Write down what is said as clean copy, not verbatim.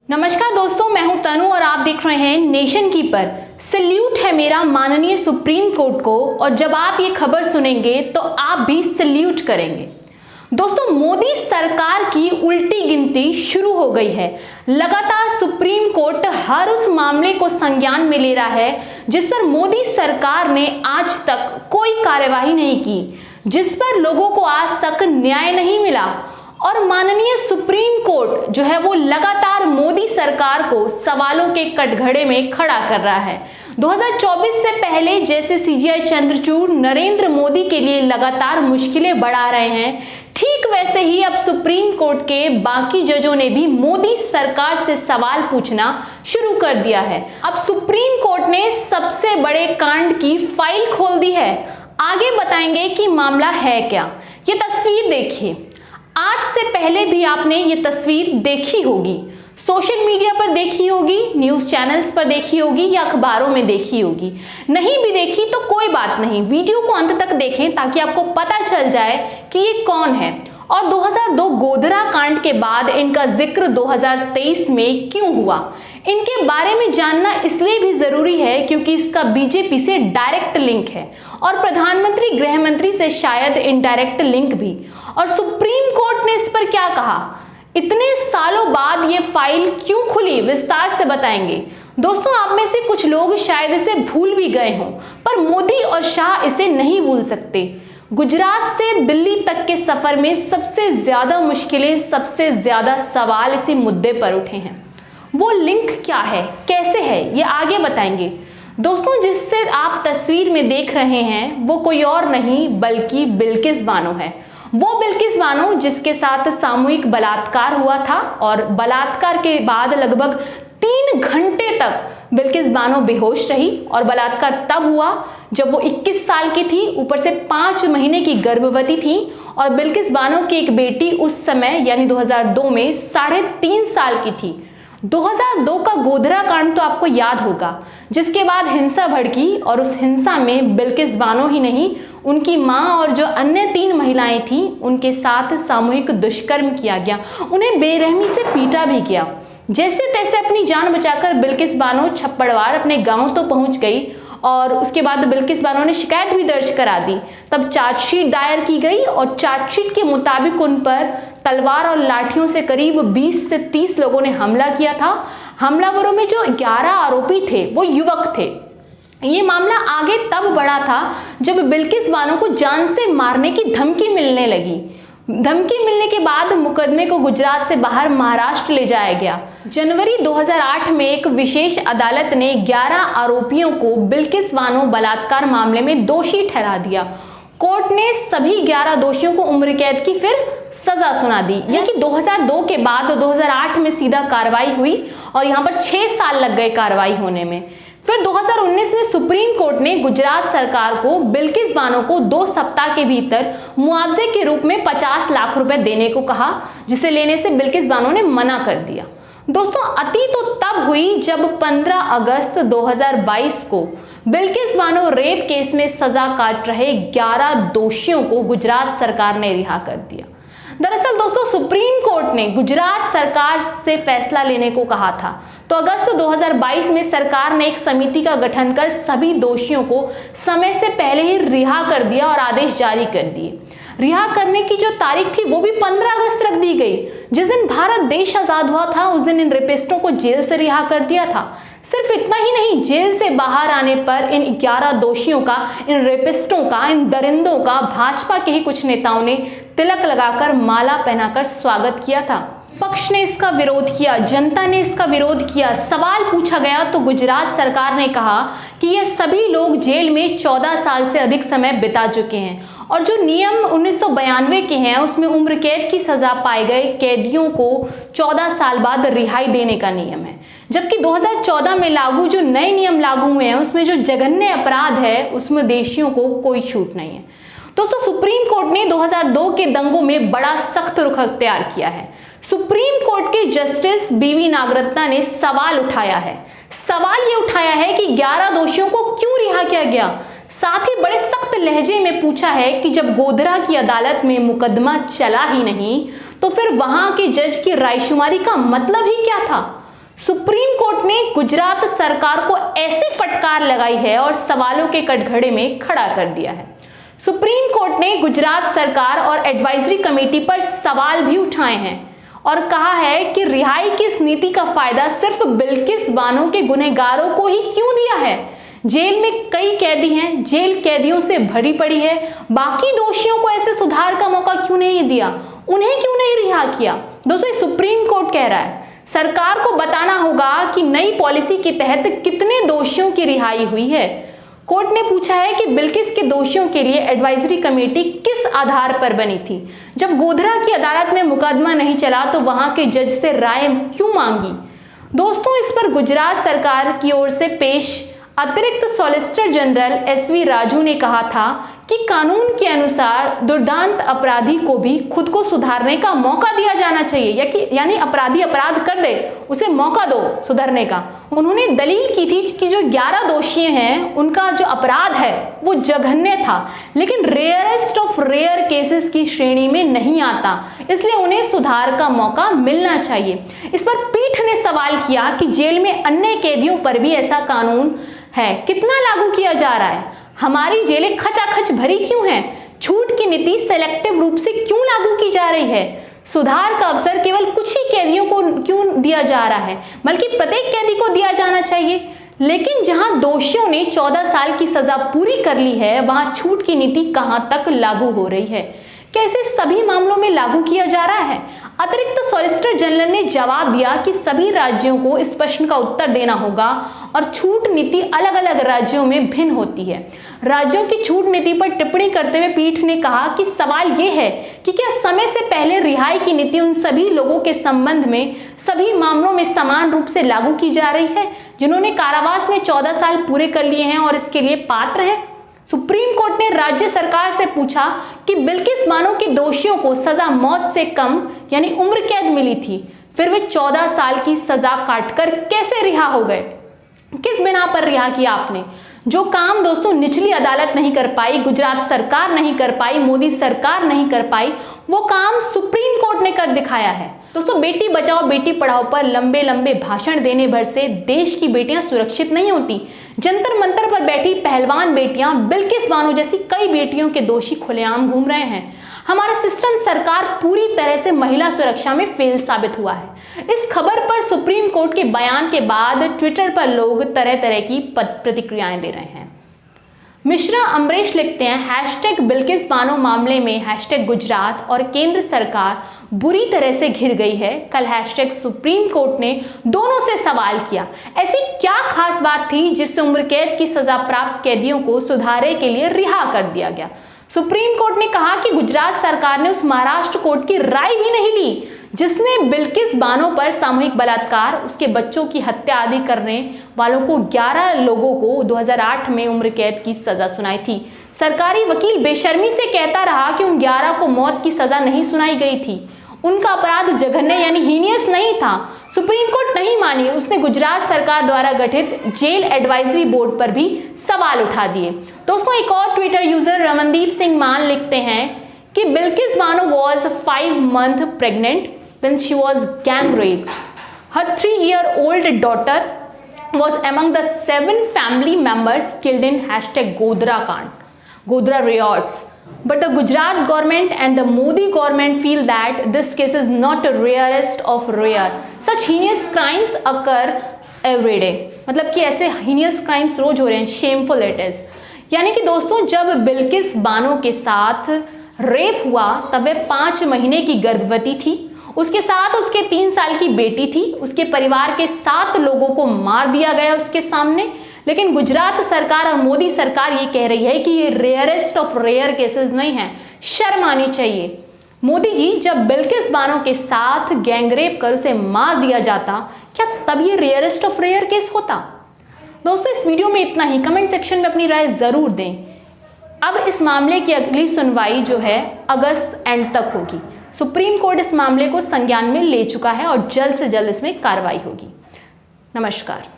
नमस्कार दोस्तों, मैं हूं तनु और आप देख रहे हैं नेशन कीपर। सैल्यूट है मेरा माननीय सुप्रीम कोर्ट को, और जब आप ये खबर सुनेंगे तो आप भी सैल्यूट करेंगे। दोस्तों, मोदी सरकार की उल्टी गिनती शुरू हो गई है। लगातार सुप्रीम कोर्ट हर उस मामले को संज्ञान में ले रहा है जिस पर मोदी सरकार ने आज तक कोई कार्यवाही नहीं की, जिस पर लोगों को आज तक न्याय नहीं मिला। और माननीय सुप्रीम कोर्ट जो है वो लगातार मोदी सरकार को सवालों के कटघरे में खड़ा कर रहा है। 2024 से पहले जैसे सीजीआई चंद्रचूड़ नरेंद्र मोदी के लिए लगातार मुश्किलें बढ़ा रहे हैं, ठीक वैसे ही अब सुप्रीम कोर्ट के बाकी जजों ने भी मोदी सरकार से सवाल पूछना शुरू कर दिया है। अब सुप्रीम कोर्ट ने सबसे बड़े कांड की फाइल खोल दी है। आगे बताएंगे कि मामला है क्या। ये तस्वीर देखिए। आज से पहले भी आपने ये तस्वीर देखी होगी, सोशल मीडिया पर देखी होगी, न्यूज़ चैनल्स पर देखी होगी या अखबारों में देखी होगी। नहीं भी देखी तो कोई बात नहीं, वीडियो को अंत तक देखें ताकि आपको पता चल जाए कि ये कौन है और 2002 गोधरा कांड के बाद इनका जिक्र 2023 में क्यों हुआ। इनके बारे में जानना इसलिए भी जरूरी है क्योंकि इसका बीजेपी से डायरेक्ट लिंक है और प्रधानमंत्री गृह मंत्री से शायद इनडायरेक्ट लिंक भी। और सुप्रीम कोर्ट ने इस पर क्या कहा, इतने सालों बाद ये फाइल क्यों खुली, विस्तार से बताएंगे। दोस्तों, आप में से कुछ लोग शायद इसे भूल भी गए हों, पर मोदी और शाह इसे नहीं भूल सकते। गुजरात से दिल्ली तक के सफर में सबसे ज्यादा मुश्किलें, सबसे ज्यादा सवाल इसी मुद्दे पर उठे हैं। वो लिंक क्या है, कैसे है, ये आगे बताएंगे। दोस्तों, जिससे आप तस्वीर में देख रहे हैं वो कोई और नहीं बल्कि बिल्किस बानो है। वो बिल्किस बानो जिसके साथ सामूहिक बलात्कार हुआ था और बलात्कार के बाद लगभग 3 घंटे तक बिल्किस बानो बेहोश रही। और बलात्कार तब हुआ जब वो 21 साल की थी, ऊपर से 5 महीने की गर्भवती थी। और बिल्किस बानो की एक बेटी उस समय यानी 2002 में 3.5 साल की थी। 2002 का गोधरा कांड तो आपको याद होगा, जिसके बाद हिंसा भड़की और उस हिंसा में बिल्किस बानो ही नहीं, उनकी मां और जो अन्य 3 महिलाएं थीं उनके साथ सामूहिक दुष्कर्म किया गया। उन्हें बेरहमी से पीटा भी गया। जैसे तैसे अपनी जान बचाकर बिल्किस बानो छप्पड़वार अपने गांव तो पहुंच गई और उसके बाद बिल्किस बानो ने शिकायत भी दर्ज करा दी। तब चार्जशीट दायर की गई और चार्जशीट के मुताबिक उन पर तलवार और लाठियों से करीब 20 से 30 लोगों ने हमला किया था। हमलावरों में जो 11 आरोपी थे वो युवक थे। ये मामला आगे तब बढ़ा था जब बिल्किस बानो को जान से मारने की धमकी मिलने लगी। धमकी मिलने के बाद मुकदमे को गुजरात से बाहर महाराष्ट्र ले जाया गया। जनवरी 2008 में एक विशेष अदालत ने 11 आरोपियों को बिल्किस बानो बलात्कार मामले में दोषी ठहरा दिया। कोर्ट ने सभी 11 दोषियों को उम्र कैद की फिर सजा सुना दी। यानी कि 2002 के बाद 2008 में सीधा कार्रवाई हुई और यहाँ पर 6 साल लग गए कार्रवाई होने में। फिर 2019 में सुप्रीम कोर्ट ने गुजरात सरकार को बिल्किस बानो को 2 सप्ताह के भीतर मुआवजे के रूप में 50 लाख रुपए देने को कहा, जिसे लेने से बिल्किस बानो ने मना कर दिया। दोस्तों, अति तो तब हुई जब 15 अगस्त 2022 को बिल्किस बानो रेप केस में सजा काट रहे 11 दोषियों को गुजरात सरकार ने रिहा कर दिया। दरअसल दोस्तों, सुप्रीम कोर्ट ने गुजरात सरकार से फैसला लेने को कहा था, तो अगस्त 2022 में सरकार ने एक समिति का गठन कर सभी दोषियों को समय से पहले ही रिहा कर दिया और आदेश जारी कर दिए। रिहा करने की जो तारीख थी वो भी 15 अगस्त रख दी गई। जिस दिन भारत देश आजाद हुआ था उस दिन इन रेपिस्टों को जेल से रिहा कर दिया था। सिर्फ इतना ही नहीं, जेल से बाहर आने पर इन 11 दोषियों का, इन रेपिस्टों का, इन दरिंदों का भाजपा के ही कुछ नेताओं ने तिलक लगाकर माला पहनाकर स्वागत किया था। पक्ष ने इसका विरोध किया, जनता ने इसका विरोध किया। सवाल पूछा गया तो गुजरात सरकार ने कहा कि ये सभी लोग जेल में 14 साल से अधिक समय बिता चुके हैं और जो नियम 1992 के हैं उसमें उम्र कैद की सजा पाए गए कैदियों को 14 साल बाद रिहाई देने का नियम है। जबकि 2014 में लागू जो नए नियम लागू हुए हैं उसमें जो जघन्य अपराध है उसमें दोषियों को कोई छूट नहीं है। दोस्तों, सुप्रीम कोर्ट ने 2002 के दंगों में बड़ा सख्त रुख अख्तियार किया है। सुप्रीम कोर्ट के जस्टिस बीवी नागरत्ना ने सवाल उठाया है। सवाल ये उठाया है कि 11 दोषियों को क्यों रिहा किया गया। साथ ही बड़े सख्त लहजे में पूछा है कि जब गोधरा की अदालत में मुकदमा चला ही नहीं तो फिर वहां के जज की रायशुमारी का मतलब ही क्या था। सुप्रीम कोर्ट ने गुजरात सरकार को ऐसी फटकार लगाई है और सवालों के कटघरे में खड़ा कर दिया है। सुप्रीम कोर्ट ने गुजरात सरकार और एडवाइजरी कमेटी पर सवाल भी उठाए हैं और कहा है कि रिहाई की इस नीति का फायदा सिर्फ बिल्किस बानो के गुनहगारों को ही क्यों दिया है। जेल में कई कैदी हैं, जेल कैदियों से भरी पड़ी है, बाकी दोषियों को ऐसे सुधार का मौका क्यों नहीं दिया, उन्हें क्यों नहीं रिहा किया। दोस्तों, सुप्रीम कोर्ट कह रहा है सरकार को बताना होगा कि नई पॉलिसी के तहत कितने दोषियों की रिहाई हुई है। कोर्ट ने पूछा है कि बिल्किस के दोषियों के लिए एडवाइजरी कमेटी किस आधार पर बनी थी। जब गोधरा की अदालत में मुकदमा नहीं चला तो वहां के जज से राय क्यों मांगी। दोस्तों, इस पर गुजरात सरकार की ओर से पेश अतिरिक्त सॉलिसिटर जनरल SV राजू ने कहा था कि कानून के अनुसार दुर्दांत अपराधी को भी खुद को सुधारने का मौका दिया जाना चाहिए, यानी अपराधी अपराध कर दे उसे मौका दो सुधरने का। उन्होंने दलील की थी कि जो 11 दोषी हैं उनका जो अपराध है वो जघन्य था, लेकिन रेयरेस्ट ऑफ रेयर केसेस की श्रेणी में नहीं आता, इसलिए उन्हें सुधार का मौका मिलना चाहिए। इस पर पीठ ने सवाल किया कि जेल में अन्य कैदियों पर भी ऐसा कानून है, कितना लागू किया जा रहा है, हमारी जेलें खचाखच भरी क्यों हैं, छूट की नीति सेलेक्टिव रूप से क्यों लागू की जा रही है, सुधार का अवसर केवल कुछ ही कैदियों को क्यों दिया जा रहा है, बल्कि प्रत्येक कैदी को दिया जाना चाहिए। लेकिन जहां दोषियों ने 14 साल की सजा पूरी कर ली है वहां छूट की नीति कहां तक लागू हो रही है, कैसे सभी मामलों में लागू किया जा रहा है। अतिरिक्त सॉलिसिटर जनरल ने जवाब दिया कि सभी राज्यों को इस प्रश्न का उत्तर देना होगा और छूट नीति अलग अलग राज्यों में भिन्न होती है। राज्यों की छूट नीति पर टिप्पणी करते हुए पीठ ने कहा कि सवाल यह है कि क्या समय से पहले रिहाई की नीति उन सभी लोगों के संबंध में सभी मामलों में समान रूप से लागू की जा रही है जिन्होंने कारावास में 14 साल पूरे कर लिए हैं और इसके लिए पात्र हैं। सुप्रीम कोर्ट ने राज्य सरकार से पूछा कि बिल्किस बानो के दोषियों को सजा मौत से कम यानी उम्र कैद मिली थी, फिर वे 14 साल की सजा काटकर कैसे रिहा हो गए, किस बिना पर रिहा किया आपने। जो काम दोस्तों निचली अदालत नहीं कर पाई, गुजरात सरकार नहीं कर पाई, मोदी सरकार नहीं कर पाई, वो काम सुप्रीम कोर्ट ने कर दिखाया है। दोस्तों, बेटी बचाओ बेटी पढ़ाओ पर लंबे लंबे भाषण देने भर से देश की बेटियां सुरक्षित नहीं होती। जंतर मंतर पर बैठी पहलवान बेटियां बिल्किस बानो जैसी कई बेटियों के दोषी खुलेआम घूम रहे हैं। हमारा सिस्टम सरकार पूरी तरह से महिला सुरक्षा में फेल साबित हुआ है। इस खबर पर सुप्रीम कोर्ट के बयान के बाद ट्विटर पर लोग तरह तरह की प्रतिक्रियाएं दे रहे हैं। मिश्रा अमरीश लिखते हैं हैशटैग बिल्किस बानो मामले में हैशटैग गुजरात और केंद्र सरकार बुरी तरह से घिर गई है। कल हैशटैग सुप्रीम कोर्ट ने दोनों से सवाल किया, ऐसी क्या खास बात थी जिससे उम्र कैद की सजा प्राप्त कैदियों को सुधारे के लिए रिहा कर दिया गया। सुप्रीम कोर्ट ने कहा कि गुजरात सरकार ने उस महाराष्ट्र कोर्ट की राय भी नहीं ली जिसने बिल्किस बानो पर सामूहिक बलात्कार, उसके बच्चों की हत्या आदि करने वालों को 11 लोगों को 2008 में उम्र कैद की सजा सुनाई थी। सरकारी वकील बेशर्मी से कहता रहा कि उन 11 को मौत की सजा नहीं सुनाई गई थी, उनका अपराध जघन्य यानी हीनियस नहीं था। सुप्रीम कोर्ट नहीं मानी, उसने गुजरात सरकार द्वारा गठित जेल एडवाइजरी बोर्ड पर भी सवाल उठा दिए। दोस्तों, एक और ट्विटर यूजर रमनदीप सिंह मान लिखते हैं कि Bilkis Bano was 5 months pregnant when she was gang raped. Her 3-year-old daughter was among the 7 family members killed in hashtag Godhra Kand, Godhra riots. But the Gujarat government and the Modi government feel that this case is not the rarest of rare. Such heinous crimes occur every day. मतलब कि ऐसे heinous crimes रोज हो रहे हैं, shameful it is. यानी कि दोस्तों, जब बिल्किस बानो के साथ रेप हुआ तब वे 5 महीने की गर्भवती थी, उसके साथ उसके 3 साल की बेटी थी, उसके परिवार के 7 लोगों को मार दिया गया उसके सामने। लेकिन गुजरात सरकार और मोदी सरकार ये कह रही है कि ये रेयरेस्ट ऑफ रेयर केसेस नहीं है, शर्म आनी चाहिए। मोदी जी, जब बिल्किस बानो के साथ गैंगरेप कर उसे मार दिया जाता, क्या तब ये रेयरेस्ट ऑफ रेयर केस होता? दोस्तों, इस वीडियो में इतना ही। कमेंट सेक्शन में अपनी राय जरूर दें। अब इस मामले की अगली सुनवाई जो है अगस्त एंड तक होगी। सुप्रीम कोर्ट इस मामले को संज्ञान में ले चुका है और जल्द से जल्द इसमें कार्रवाई होगी। नमस्कार।